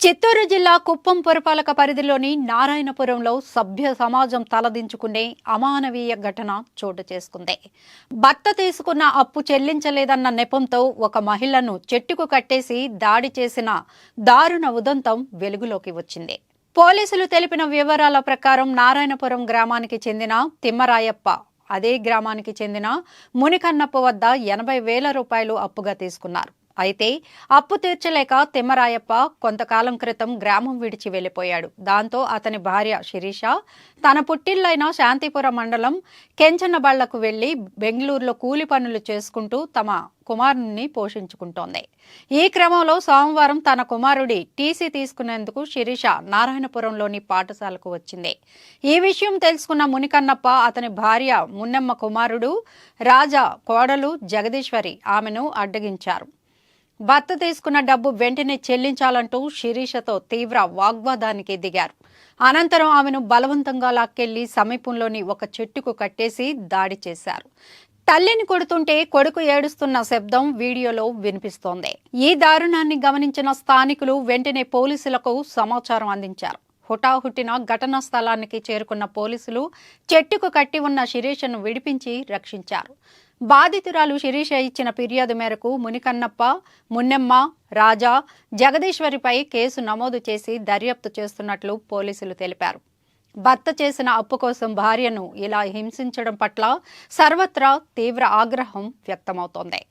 చిత్తూరు జిల్లా కుప్పం పురపాలక పరిధిలోని నారాయణపురంలో సభ్య సమాజం తలదించుకునే అమానవీయ ఘటన చోటు చేసుకుంది. భర్త తీసుకున్న అప్పు చెల్లించలేదన్న నెపంతో ఒక మహిళను చెట్టుకు కట్టేసి దాడి చేసిన దారుణ ఉదంతం వెలుగులోకి వచ్చింది. పోలీసులు తెలిపిన వివరాల ప్రకారం నారాయణపురం గ్రామానికి చెందిన తిమ్మరాయప్ప అదే గ్రామానికి చెందిన మునికన్నప్ప వద్ద 80,000 రూపాయలు అప్పుగా తీసుకున్నారు. అయితే అప్పు తీర్చలేక తిమ్మరాయప్ప కొంతకాలం క్రితం గ్రామం విడిచి వెళ్లిపోయాడు. దాంతో అతని భార్య శిరీష తన పుట్టిళ్లైన శాంతిపురం మండలం కెంచనబళ్లకు వెళ్లి బెంగళూరులో కూలి పనులు చేసుకుంటూ తమ కుమారుణ్ణి పోషించుకుంటోంది. ఈ క్రమంలో సోమవారం తన కుమారుడి టీసీ తీసుకునేందుకు శిరీష నారాయణపురంలోని పాఠశాలకు వచ్చింది. ఈ విషయం తెలుసుకున్న మునికన్నప్ప అతని భార్య మున్నెమ్మ, కుమారుడు రాజా, కోడలు జగదీశ్వరి ఆమెను అడ్డగించారు. భర్త తీసుకున్న డబ్బు వెంటనే చెల్లించాలంటూ శిరీషతో తీవ్ర వాగ్వాదానికి దిగారు. అనంతరం ఆమెను బలవంతంగా లాక్కెళ్లి సమీపంలోని ఒక చెట్టుకు కట్టేసి దాడి చేశారు. తల్లిని కొడుతుంటే కొడుకు ఏడుస్తున్న శబ్దం వీడియోలో వినిపిస్తోంది. ఈ దారుణాన్ని గమనించిన స్థానికులు వెంటనే పోలీసులకు సమాచారం అందించారు. హుటాహుటిన ఘటనా స్థలానికి చేరుకున్న పోలీసులు చెట్టుకు కట్టి ఉన్న శిరీషను విడిపించి రక్షించారు. బాధితురాలు శిరీష ఇచ్చిన ఫిర్యాదు మేరకు మునికన్నప్ప, మున్నెమ్మ, రాజా, జగదీశ్వరిపై కేసు నమోదు చేసి దర్యాప్తు చేస్తున్నట్లు పోలీసులు తెలిపారు. భర్త చేసిన అప్పు కోసం భార్యను ఇలా హింసించడం పట్ల సర్వత్రా తీవ్ర ఆగ్రహం వ్యక్తమవుతోంది.